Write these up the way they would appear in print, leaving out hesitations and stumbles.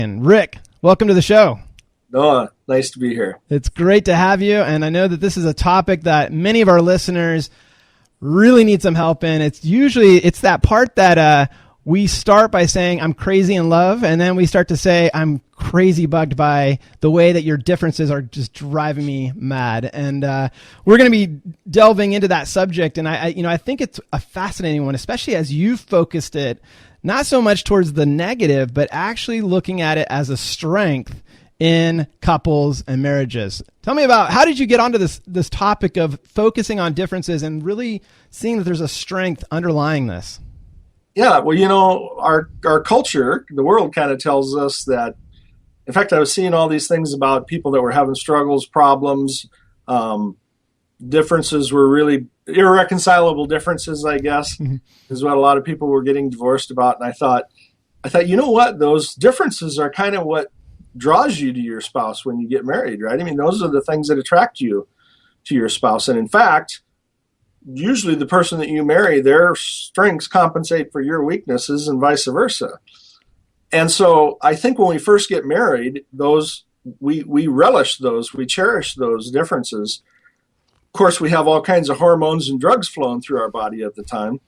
And Rick, welcome to the show. Noah, nice to be here. It's great to have you. And I know that this is a topic that many of our listeners really need some help in. It's that part that we start by saying, I'm crazy in love. And then we start to say, I'm crazy bugged by the way that your differences are just driving me mad. And we're going to be delving into that subject. And I think it's a fascinating one, especially as you've focused it not so much towards the negative, but actually looking at it as a strength in couples and marriages. Tell me about, how did you get onto this topic of focusing on differences and really seeing that there's a strength underlying this? Yeah, well, our culture, the world kind of tells us that. In fact, I was seeing all these things about people that were having struggles, problems, differences were really irreconcilable differences, I guess, is what a lot of people were getting divorced about. And I thought, you know what? Those differences are kind of what draws you to your spouse when you get married, right? I mean, those are the things that attract you to your spouse. And in fact, usually the person that you marry, their strengths compensate for your weaknesses and vice versa. And so I think when we first get married, we relish those, we cherish those differences. Of course, we have all kinds of hormones and drugs flowing through our body at the time.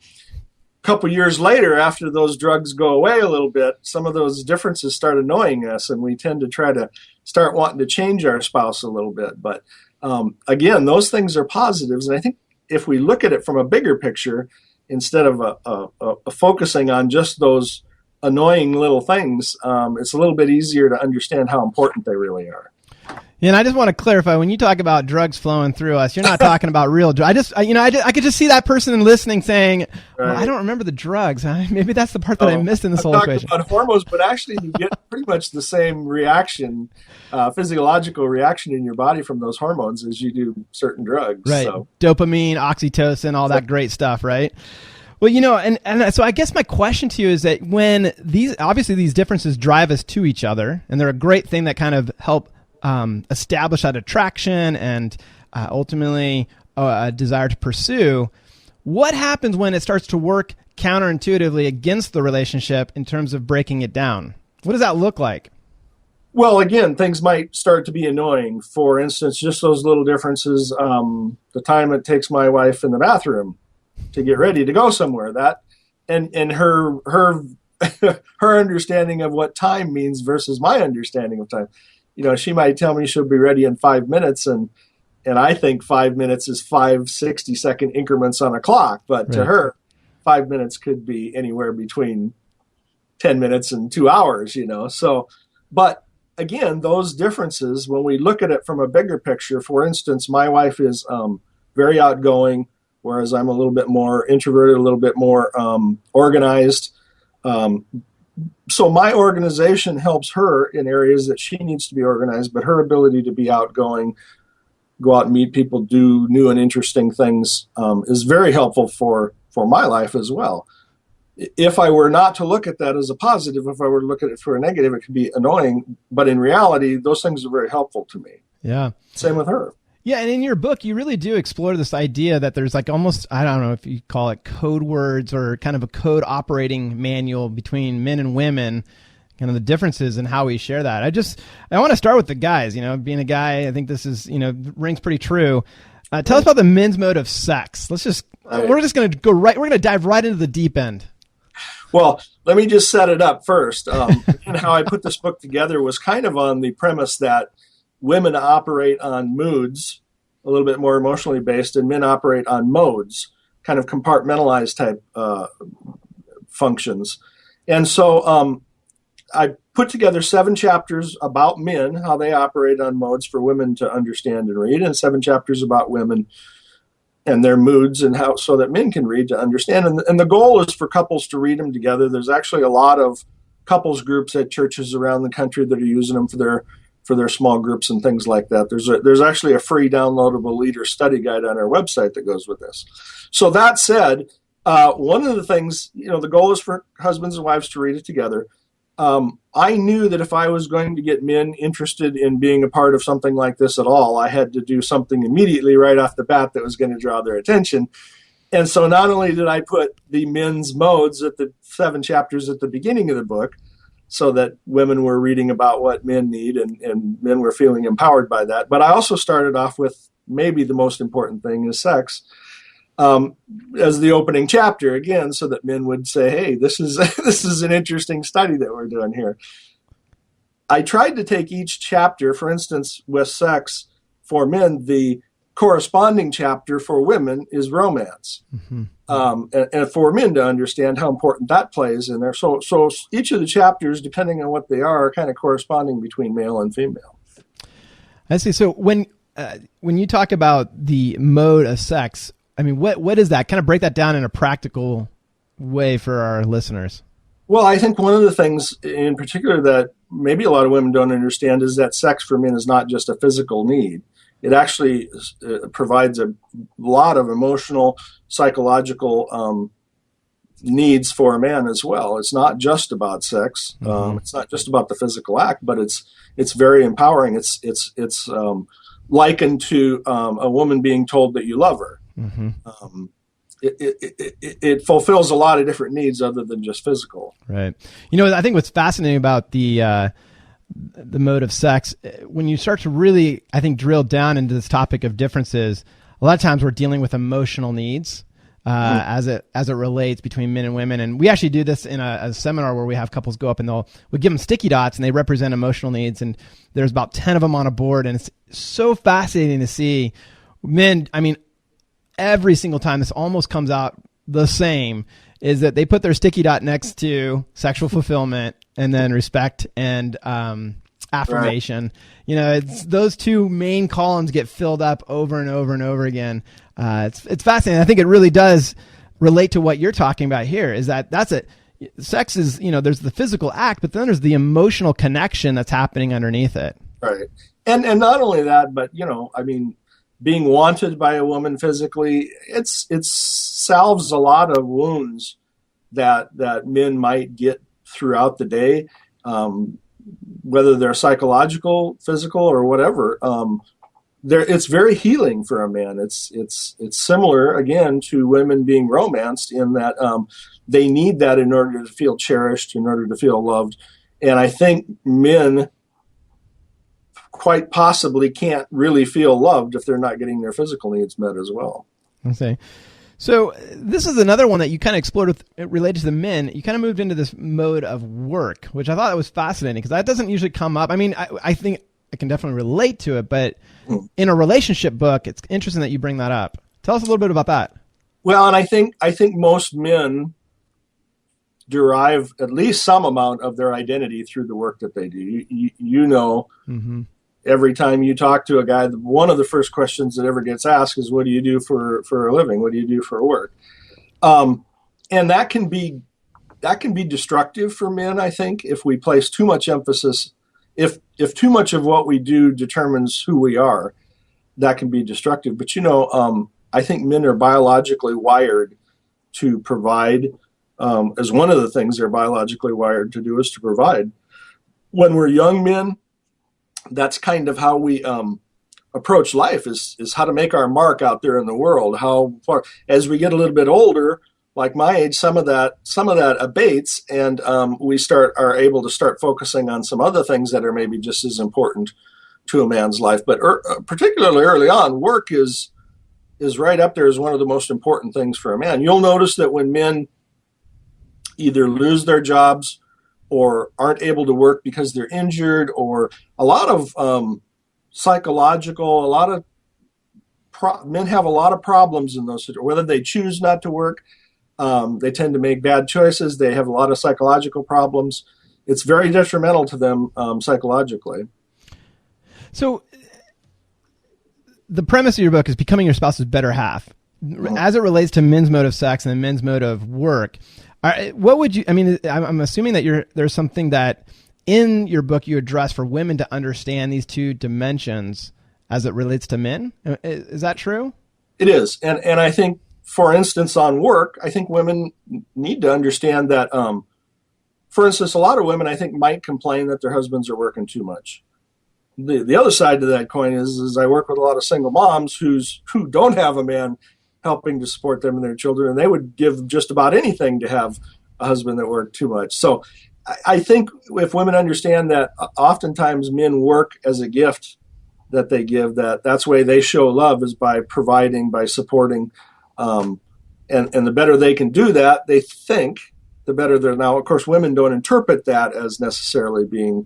A couple years later, after those drugs go away a little bit, some of those differences start annoying us, and we tend to try to start wanting to change our spouse a little bit. But again, those things are positives. And I think if we look at it from a bigger picture, instead of focusing on just those annoying little things, it's a little bit easier to understand how important they really are. Yeah, and I just want to clarify, when you talk about drugs flowing through us, you're not talking about real drugs. I could just see that person listening saying, well, I don't remember the drugs. Maybe that's the part that I missed in this whole equation. I'm talking about hormones, but actually you get pretty much the same reaction, physiological reaction in your body from those hormones as you do certain drugs. Right. So. Dopamine, oxytocin, all that great stuff, right? Well, and so I guess my question to you is that when these differences drive us to each other, and they're a great thing that kind of help establish that attraction and ultimately a desire to pursue, what happens when it starts to work counterintuitively against the relationship in terms of breaking it down? What does that look like? Well, again, things might start to be annoying. For instance, just those little differences, the time it takes my wife in the bathroom to get ready to go somewhere, that and her her understanding of what time means versus my understanding of time. She might tell me she'll be ready in 5 minutes, and I think 5 minutes is 5 60-second increments on a clock. But to her, 5 minutes could be anywhere between 10 minutes and 2 hours, So, but again, those differences, when we look at it from a bigger picture, for instance, my wife is very outgoing, whereas I'm a little bit more introverted, a little bit more organized. So my organization helps her in areas that she needs to be organized, but her ability to be outgoing, go out and meet people, do new and interesting things is very helpful for my life as well. If I were not to look at that as a positive, if I were to look at it for a negative, it could be annoying. But in reality, those things are very helpful to me. Yeah. Same with her. Yeah, and in your book, you really do explore this idea that there's like almost, I don't know if you call it code words or kind of a code operating manual between men and women, kind of the differences in how we share that. I want to start with the guys, being a guy, I think this is, rings pretty true. Tell us about the men's mode of sex. We're just going to we're going to dive right into the deep end. Well, let me just set it up first. And how I put this book together was kind of on the premise that women operate on moods, a little bit more emotionally based, and men operate on modes, kind of compartmentalized type functions. And so I put together 7 chapters about men, how they operate on modes for women to understand and read, and 7 chapters about women and their moods and how, so that men can read to understand. And the goal is for couples to read them together. There's actually a lot of couples groups at churches around the country that are using them for their small groups and things like that. There's actually a free downloadable leader study guide on our website that goes with this. So that said, one of the things, the goal is for husbands and wives to read it together. I knew that if I was going to get men interested in being a part of something like this at all, I had to do something immediately right off the bat that was going to draw their attention. And so not only did I put the men's modes at the 7 chapters at the beginning of the book, so that women were reading about what men need, and men were feeling empowered by that. But I also started off with maybe the most important thing is sex, as the opening chapter, again, so that men would say, hey, this is this is an interesting study that we're doing here. I tried to take each chapter, for instance, with sex for men, the corresponding chapter for women is romance. Mm-hmm. And for men to understand how important that plays in there. So each of the chapters, depending on what they are kind of corresponding between male and female. I see. So when you talk about the mode of sex, I mean, what is that? Kind of break that down in a practical way for our listeners. Well, I think one of the things in particular that maybe a lot of women don't understand is that sex for men is not just a physical need. It actually provides a lot of emotional, psychological needs for a man as well. It's not just about sex. Mm-hmm. It's not just about the physical act, but it's very empowering. It's likened to a woman being told that you love her. Mm-hmm. It fulfills a lot of different needs other than just physical. Right. You know, I think what's fascinating about the mode of sex, when you start to really, I think, drill down into this topic of differences, a lot of times we're dealing with emotional needs as it relates between men and women. And we actually do this in a seminar where we have couples go up and we give them sticky dots and they represent emotional needs. And there's about 10 of them on a board. And it's so fascinating to see men. I mean, every single time this almost comes out the same, is that they put their sticky dot next to sexual fulfillment and then respect and affirmation. Right. You know, it's those two main columns get filled up over and over and over again. It's fascinating. I think it really does relate to what you're talking about here, is that sex is, you know, there's the physical act, but then there's the emotional connection that's happening underneath it. Right. And not only that, but, you know, I mean, being wanted by a woman physically, it salves a lot of wounds that men might get throughout the day, whether they're psychological, physical, or whatever. It's very healing for a man. It's similar again to women being romanced in that they need that in order to feel cherished, in order to feel loved. And I think men quite possibly can't really feel loved if they're not getting their physical needs met as well. Okay. So this is another one that you kind of explored with related to the men. You kind of moved into this mode of work, which I thought was fascinating because that doesn't usually come up. I mean, I think I can definitely relate to it, but in a relationship book, it's interesting that you bring that up. Tell us a little bit about that. Well, and I think most men derive at least some amount of their identity through the work that they do. You know, mm-hmm. Every time you talk to a guy, one of the first questions that ever gets asked is, what do you do for a living? What do you do for work? And that can be destructive for men, I think, if we place too much emphasis. If too much of what we do determines who we are, that can be destructive. But, you know, I think men are biologically wired to provide, as one of the things they're biologically wired to do is to provide. When we're young men, that's kind of how we approach life, is how to make our mark out there in the world. How far, as we get a little bit older, like my age, some of that abates, and we are able to start focusing on some other things that are maybe just as important to a man's life. But particularly early on, work is right up there as one of the most important things for a man. You'll notice that when men either lose their jobs or aren't able to work because they're injured, or a lot of psychological, men have a lot of problems in those situations. Whether they choose not to work, they tend to make bad choices. They have a lot of psychological problems. It's very detrimental to them psychologically. So the premise of your book is becoming your spouse's better half. Mm-hmm. As it relates to men's mode of sex and men's mode of work, what would you, I mean, I'm assuming that there's something that in your book you address for women to understand these two dimensions as it relates to men. Is that true? It is. And I think, for instance, on work, I think women need to understand that, for instance, a lot of women, I think, might complain that their husbands are working too much. The other side to that coin is I work with a lot of single moms who don't have a man helping to support them and their children, and they would give just about anything to have a husband that worked too much. So I think if women understand that oftentimes men work as a gift that they give, that's the way they show love is by providing, by supporting. And the better they can do that, they think, the better they're. Now, of course, women don't interpret that as necessarily being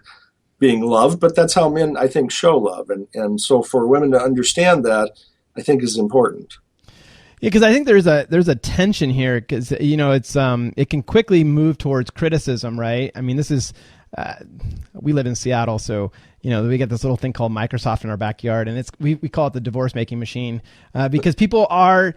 loved, but that's how men, I think, show love. And so for women to understand that, I think is important. Yeah, because I think there's a tension here, because it's it can quickly move towards criticism, right? I mean, this is we live in Seattle, so we get this little thing called Microsoft in our backyard, and we call it the divorce making machine, because people are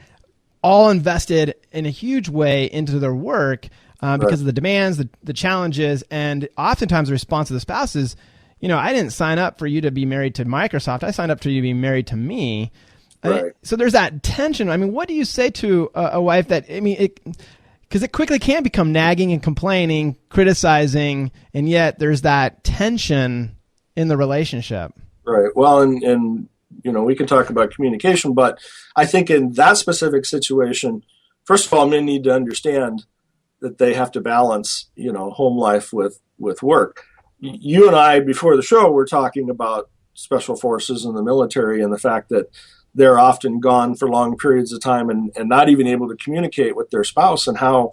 all invested in a huge way into their work because of the demands, the challenges, and oftentimes the response of the spouse is, I didn't sign up for you to be married to Microsoft. I signed up for you to be married to me. Right. So there's that tension. I mean, what do you say to a wife that, because it quickly can become nagging and complaining, criticizing, and yet there's that tension in the relationship. Right. Well, and we can talk about communication, but I think in that specific situation, first of all, men need to understand that they have to balance, home life with work. You and I, before the show, were talking about special forces and the military and the fact that they're often gone for long periods of time and not even able to communicate with their spouse, and how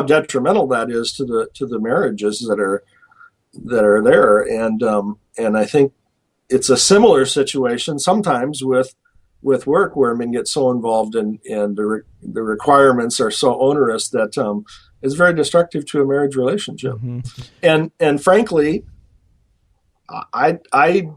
detrimental that is to the marriages that are there. And I think it's a similar situation sometimes with work, where men get so involved and the requirements are so onerous that it's very destructive to a marriage relationship. Mm-hmm. And frankly, I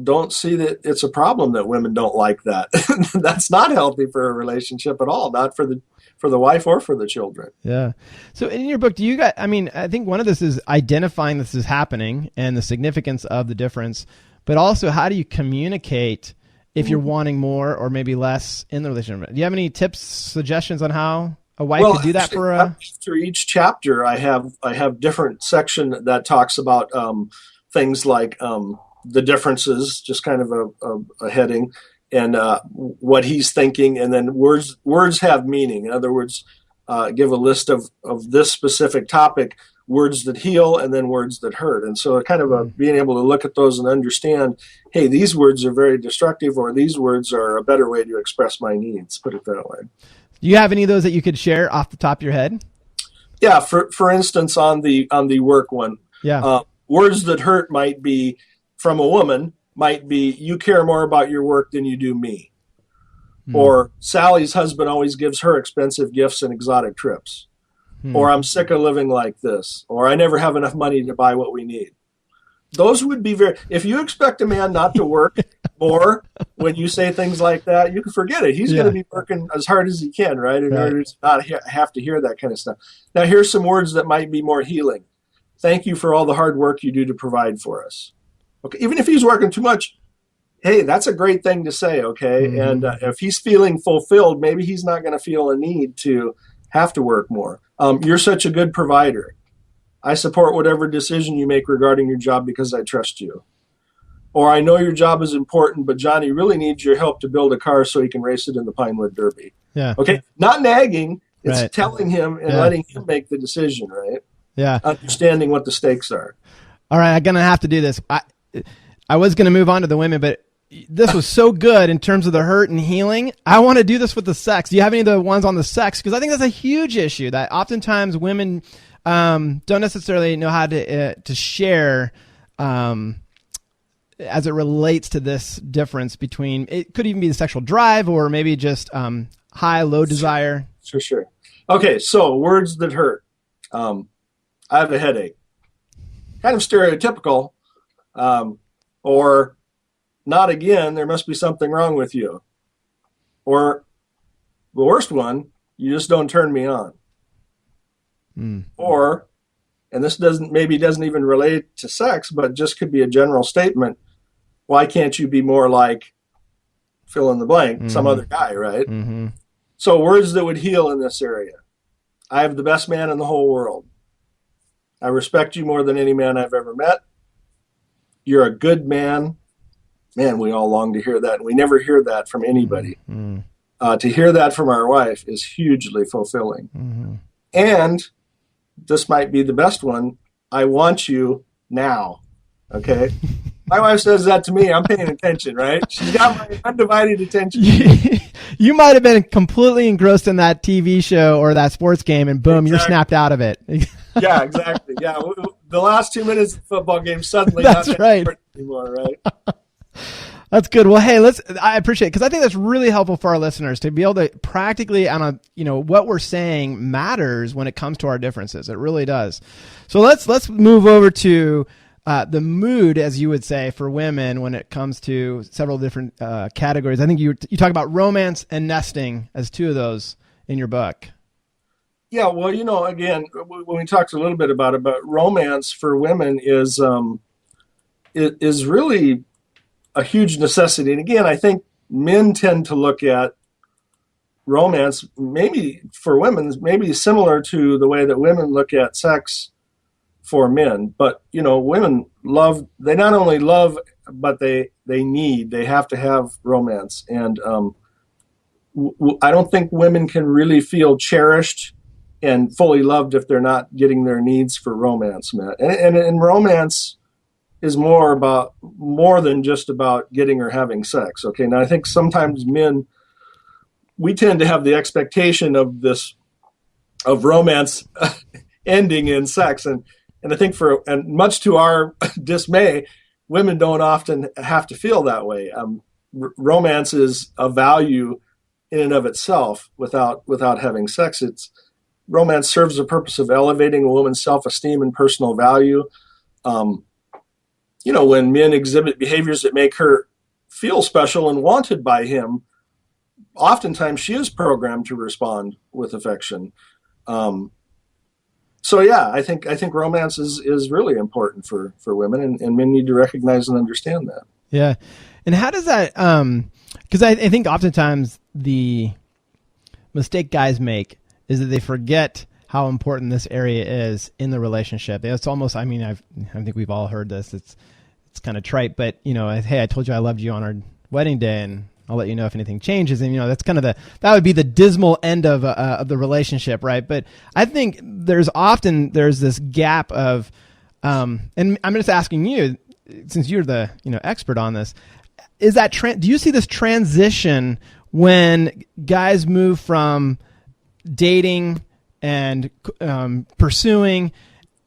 don't see that it's a problem that women don't like that. That's not healthy for a relationship at all, not for the wife or for the children. Yeah. So in your book, I think one of this is identifying this is happening and the significance of the difference, but also how do you communicate if you're wanting more or maybe less in the relationship? Do you have any tips, suggestions on how a wife could do that for after each chapter, I have different section that talks about things like the differences, just kind of a heading, and what he's thinking, and then words have meaning. In other words, give a list of this specific topic, words that heal, and then words that hurt. And so kind of being able to look at those and understand, hey, these words are very destructive, or these words are a better way to express my needs, put it that way. Do you have any of those that you could share off the top of your head? Yeah, for instance, on the work one, words that hurt might be, from a woman, might be, you care more about your work than you do me. Or Sally's husband always gives her expensive gifts and exotic trips. Or I'm sick of living like this. Or I never have enough money to buy what we need. Those would be if you expect a man not to work more when you say things like that, you can forget it. He's going to be working as hard as he can, right? In order to not have to hear that kind of stuff. Now, here's some words that might be more healing. Thank you for all the hard work you do to provide for us. Okay, even if he's working too much, hey, that's a great thing to say, okay? Mm-hmm. And if he's feeling fulfilled, maybe he's not going to feel a need to have to work more. You're such a good provider. I support whatever decision you make regarding your job because I trust you. Or I know your job is important, but Johnny really needs your help to build a car so he can race it in the Pinewood Derby. Yeah. Okay, not nagging. It's telling him and letting him make the decision, right? Yeah. Understanding what the stakes are. All right, I'm going to have to do this. I was going to move on to the women, but this was so good in terms of the hurt and healing. I want to do this with the sex. Do you have any of the ones on the sex? Because I think that's a huge issue that oftentimes women don't necessarily know how to share as it relates to this difference between, it could even be the sexual drive or maybe just high, low desire. Sure. Okay, so words that hurt. I have a headache. Kind of stereotypical. Or not again, there must be something wrong with you. Or the worst one, you just don't turn me on. Or, and this doesn't even relate to sex, but just could be a general statement. Why can't you be more like fill in the blank, some other guy, right? Mm-hmm. So words that would heal in this area. I have the best man in the whole world. I respect you more than any man I've ever met. You're a good man. Man, we all long to hear that. We never hear that from anybody. Mm-hmm. To hear that from our wife is hugely fulfilling. Mm-hmm. And this might be the best one. I want you now. Okay. My wife says that to me. I'm paying attention, right? She's got my undivided attention. You might have been completely engrossed in that TV show or that sports game, and boom, you're snapped out of it. Yeah, exactly. Yeah, the last 2 minutes of the football game suddenly That's not right anymore, right? That's good. Well, hey, I appreciate it because I think that's really helpful for our listeners to be able to practically what we're saying matters when it comes to our differences. It really does. So let's move over to the mood, as you would say, for women when it comes to several different categories. I think you talk about romance and nesting as two of those in your book. Yeah, well, again, when we talked a little bit about it, but romance for women is really a huge necessity. And again, I think men tend to look at romance, maybe for women, maybe similar to the way that women look at sex for men. But, women they not only love, but they have to have romance. And I don't think women can really feel cherished and fully loved if they're not getting their needs for romance met. And romance is more than just about getting or having sex. Okay. Now I think sometimes men, we tend to have the expectation of romance ending in sex. And I think and much to our dismay, women don't often have to feel that way. Romance is a value in and of itself without having sex. Romance serves the purpose of elevating a woman's self-esteem and personal value. When men exhibit behaviors that make her feel special and wanted by him, oftentimes she is programmed to respond with affection. So yeah, I think romance is really important for women, and men need to recognize and understand that. Yeah. And how does that, because I think oftentimes the mistake guys make is that they forget how important this area is in the relationship. It's almost, I think we've all heard this. It's kind of trite, but hey, I told you I loved you on our wedding day, and I'll let you know if anything changes. And that's kind of that would be the dismal end of the relationship, right? But I think there's this gap of, and I'm just asking you, since you're the expert on this, is that do you see this transition when guys move from dating and pursuing,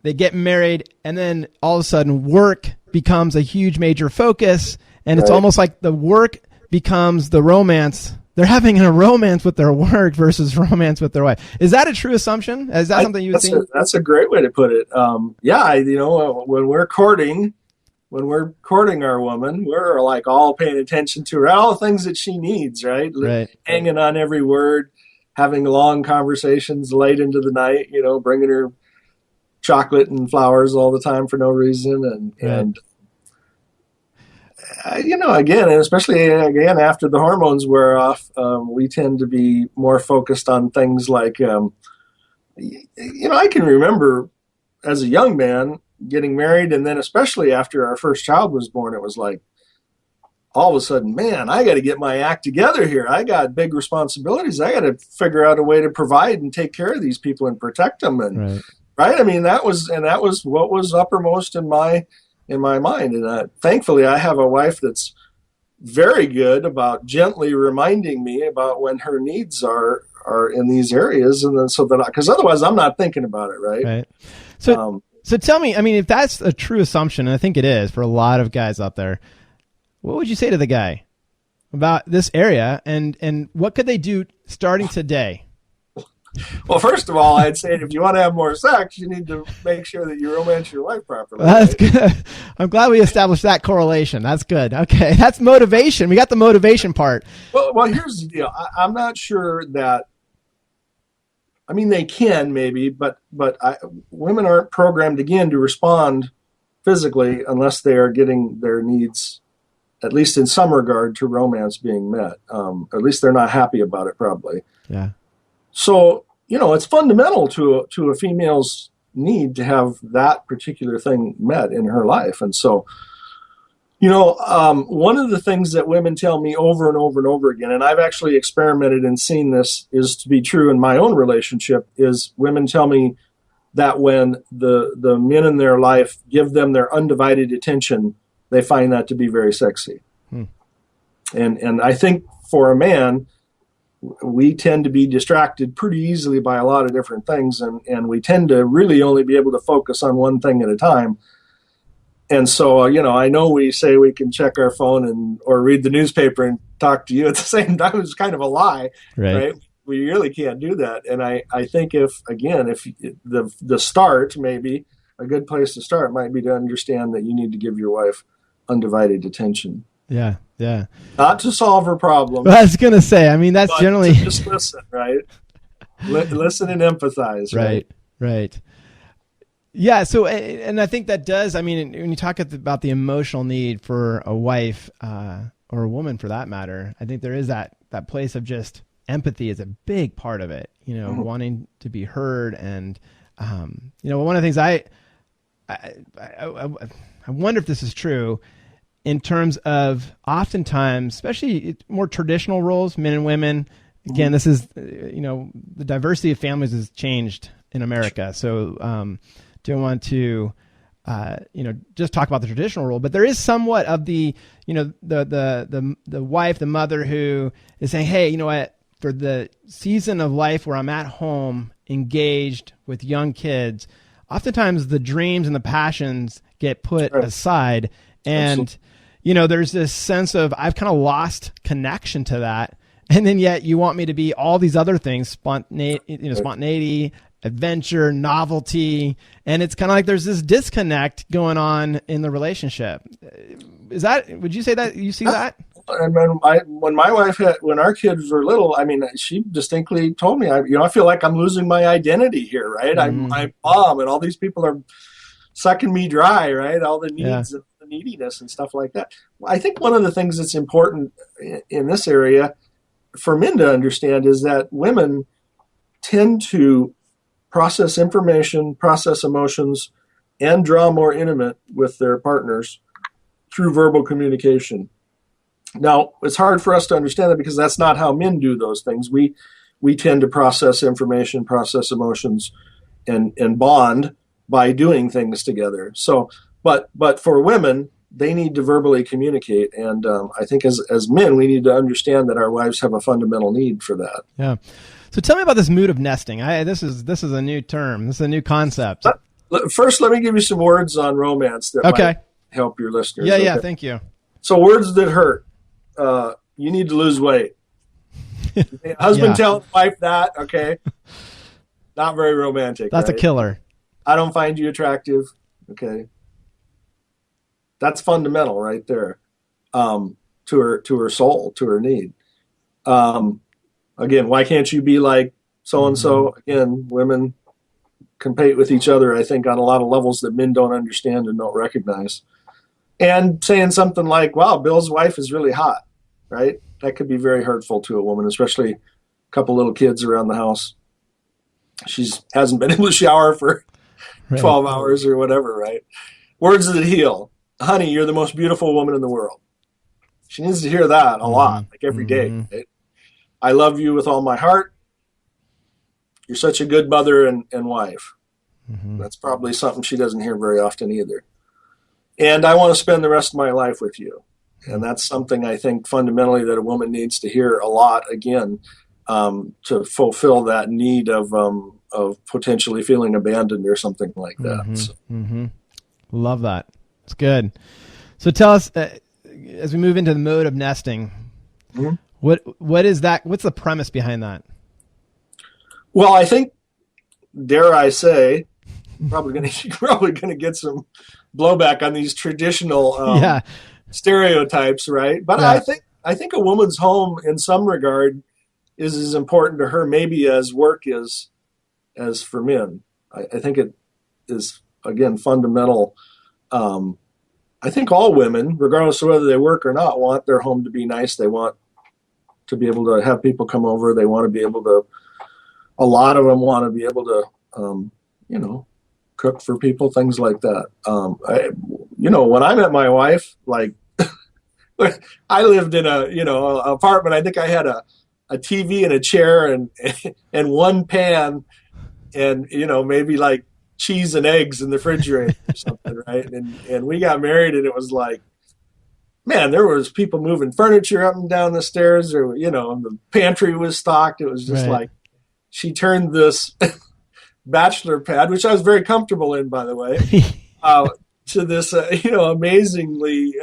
they get married, and then all of a sudden work becomes a huge major focus, and it's almost like the work becomes the romance. They're having a romance with their work versus romance with their wife. Is that a true assumption? Is that something you would think? That's a great way to put it. When we're courting our woman, we're like all paying attention to her, all the things that she needs, right? Hanging on every word, having long conversations late into the night, bringing her chocolate and flowers all the time for no reason. And again, and especially again, after the hormones wear off, we tend to be more focused on things like, I can remember as a young man getting married, and then especially after our first child was born, it was like, all of a sudden, man, I got to get my act together here. I got big responsibilities. I got to figure out a way to provide and take care of these people and protect them. And right. I mean, that was what was uppermost in my mind. And thankfully, I have a wife that's very good about gently reminding me about when her needs are in these areas, and then because otherwise I'm not thinking about it. Right. So tell me, if that's a true assumption, and I think it is for a lot of guys out there, what would you say to the guy about this area, and what could they do starting today? Well, first of all, I'd say if you want to have more sex, you need to make sure that you romance your wife properly. That's good. I'm glad we established that correlation. That's good. Okay, that's motivation. We got the motivation part. Well, here's the deal. I'm not sure that. They can maybe, but women aren't programmed again to respond physically unless they are getting their needs, at least in some regard, to romance being met. At least they're not happy about it, probably. Yeah. So, it's fundamental to a female's need to have that particular thing met in her life. And so, one of the things that women tell me over and over and over again, and I've actually experimented and seen this is to be true in my own relationship, is women tell me that when the men in their life give them their undivided attention, they find that to be very sexy. And I think for a man, we tend to be distracted pretty easily by a lot of different things, and we tend to really only be able to focus on one thing at a time. And so, I know we say we can check our phone or read the newspaper and talk to you at the same time. It's kind of a lie, right? We really can't do that. And I think if the start, maybe a good place to start might be to understand that you need to give your wife undivided attention. Yeah. Not to solve her problem. Well, I was going to say, I mean, that's generally just listen, right? Listen and empathize, right. Yeah. So, and I think that does, I mean, when you talk about the emotional need for a wife, or a woman for that matter, I think there is that place of just empathy is a big part of it, wanting to be heard. And, one of the things I wonder if this is true in terms of oftentimes, especially more traditional roles, men and women. Again, this is, the diversity of families has changed in America. So don't want to, just talk about the traditional role, but there is somewhat of the wife, the mother who is saying, hey, you know what, for the season of life where I'm at home, engaged with young kids, oftentimes the dreams and the passions get put aside. And, there's this sense of I've kind of lost connection to that. And then yet you want me to be all these other things, spontaneity, adventure, novelty. And it's kind of like there's this disconnect going on in the relationship. Would you say that you see that? And when my wife when our kids were little, I mean, she distinctly told me, I feel like I'm losing my identity here, right? I'm mom, and all these people are sucking me dry, right? All the needs and the neediness and stuff like that. I think one of the things that's important in this area for men to understand is that women tend to process information, process emotions, and draw more intimate with their partners through verbal communication. Now, it's hard for us to understand that because that's not how men do those things. We tend to process information, process emotions, and bond by doing things together. So, but for women, they need to verbally communicate, and I think as men, we need to understand that our wives have a fundamental need for that. Yeah. So tell me about this mood of nesting. This is a new term. This is a new concept. First, let me give you some words on romance that might help your listeners. Yeah, thank you. So words that hurt. You need to lose weight. Husband telling wife that, okay? Not very romantic. That's right? A killer. I don't find you attractive. Okay. That's fundamental right there. To her soul, to her need. Again, why can't you be like so-and-so? Again, women compete with each other, I think, on a lot of levels that men don't understand and don't recognize. And saying something like, wow, Bill's wife is really hot, right? That could be very hurtful to a woman, especially a couple little kids around the house. She hasn't been able to shower for 12 hours or whatever, right? Words that heal. Honey, you're the most beautiful woman in the world. She needs to hear that a lot, like every day. Right? I love you with all my heart. You're such a good mother and wife. That's probably something she doesn't hear very often either. And I want to spend the rest of my life with you. And that's something I think fundamentally that a woman needs to hear a lot, again, to fulfill that need of potentially feeling abandoned or something like that. Love that. It's good. So tell us, as we move into the mode of nesting, what is that? What's the premise behind that? Well, I think, dare I say, probably going to get some blowback on these traditional stereotypes, right? But I think a woman's home, in some regard, is as important to her maybe as work is as for men. I think it is, again, fundamental. I think all women, regardless of whether they work or not, want their home to be nice. They want to be able to have people come over. They want to be able to, a lot of them want to be able to, cook for people, things like that. When I met my wife, like I lived in an apartment. I think I had a TV and a chair and one pan and, maybe like cheese and eggs in the refrigerator or something, right? And we got married, and it was like, man, there was people moving furniture up and down the stairs, or the pantry was stocked. It was just Right. like she turned this bachelor pad, which I was very comfortable in, by the way, to this amazingly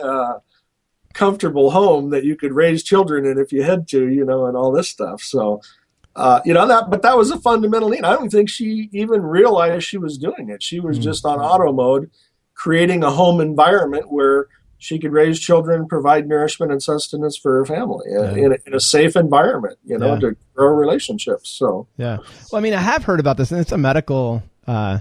comfortable home that you could raise children in if you had to, and all this stuff. So but that was a fundamental need. I don't think she even realized she was doing it. She was just on auto mode, creating a home environment where she could raise children, provide nourishment and sustenance for her family in a safe environment, to grow relationships. So, yeah. Well, I mean, I have heard about this, and it's a medical, term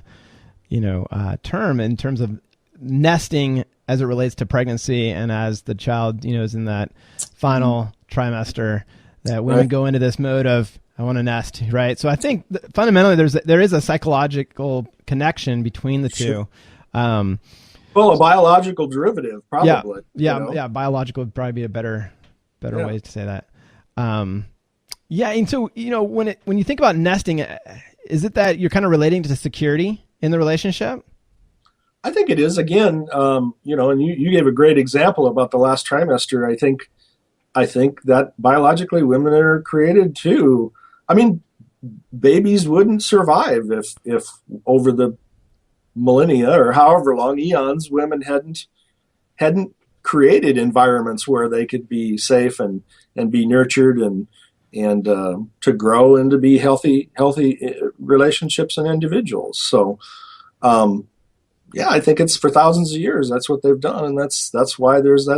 in terms of nesting as it relates to pregnancy, and as the child, is in that final trimester, that women go into this mode of, I want to nest, right? So I think fundamentally there is a psychological connection between the two. Well, a biological derivative, probably. Yeah. Biological would probably be a better way to say that. And so when you think about nesting, is it that you're kind of relating to security in the relationship? I think it is. Again, and you gave a great example about the last trimester. I think that biologically women are created too. I mean, babies wouldn't survive if over the millennia or however long eons, women hadn't created environments where they could be safe and be nurtured and to grow and to be healthy relationships and individuals. So, I think it's for thousands of years. That's what they've done, and that's why there's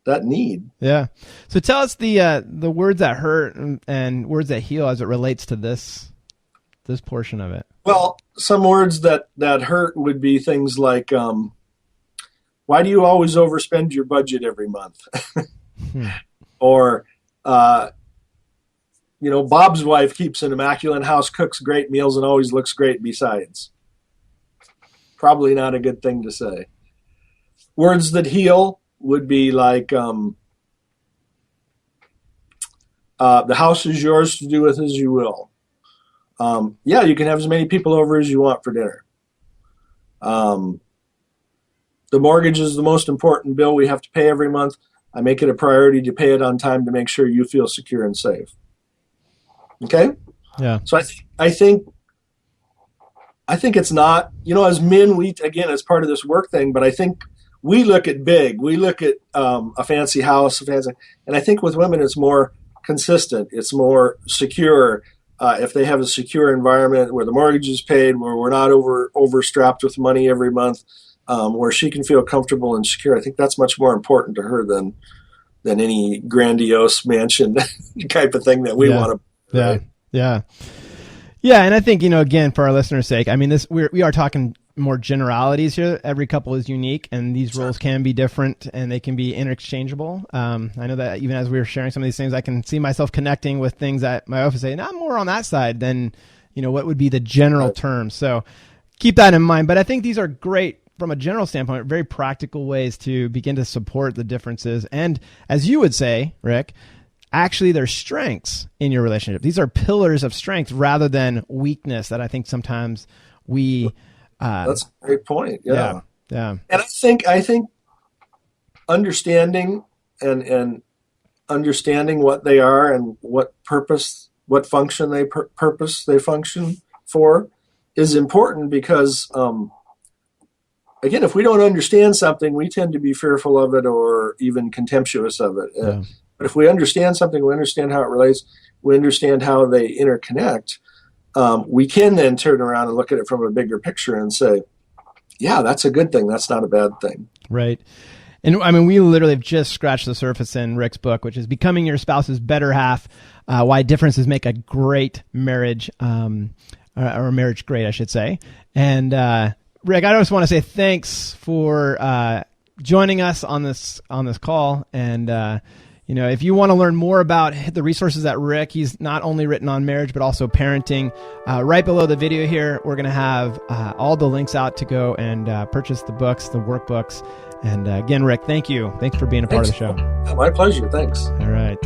that need. Yeah. So tell us the words that hurt and words that heal as it relates to this portion of it. Well, some words that hurt would be things like, why do you always overspend your budget every month? Or, Bob's wife keeps an immaculate house, cooks great meals, and always looks great besides. Probably not a good thing to say. Words that heal would be like, the house is yours to do with as you will. You can have as many people over as you want for dinner. The mortgage is the most important bill we have to pay every month. I make it a priority to pay it on time to make sure you feel secure and safe. Okay? Yeah. So I think it's not, as men, it's part of this work thing, but I think we look at big. We look at a fancy house, and I think with women it's more consistent. It's more secure. If they have a secure environment where the mortgage is paid, where we're not overstrapped with money every month, where she can feel comfortable and secure, I think that's much more important to her than any grandiose mansion type of thing that we want to. Right? Yeah. And I think, again, for our listeners' sake, I mean, we are talking more generalities here. Every couple is unique, and these roles can be different, and they can be interchangeable. I know that even as we were sharing some of these things, I can see myself connecting with things that my wife would say, "No, I'm more on that side than, what would be the general term." So keep that in mind. But I think these are great from a general standpoint, very practical ways to begin to support the differences. And as you would say, Rick, actually there's strengths in your relationship. These are pillars of strength rather than weakness that I think sometimes we... That's a great point. Yeah. And I think understanding and understanding what they are and what function they function for is important because, again, if we don't understand something, we tend to be fearful of it or even contemptuous of it. Yeah. But if we understand something, we understand how it relates, we understand how they interconnect, we can then turn around and look at it from a bigger picture and say, yeah, that's a good thing. That's not a bad thing. Right. And I mean, we literally have just scratched the surface in Rick's book, which is Becoming Your Spouse's Better Half, Why Differences Make a Great Marriage, or a marriage great, I should say. And Rick, I just want to say thanks for joining us on this call. And if you want to learn more about the resources at Rick, he's not only written on marriage, but also parenting. Right below the video here, we're going to have all the links out to go and purchase the books, the workbooks. And again, Rick, thank you. Thanks for being a part of the show. My pleasure. Thanks. All right.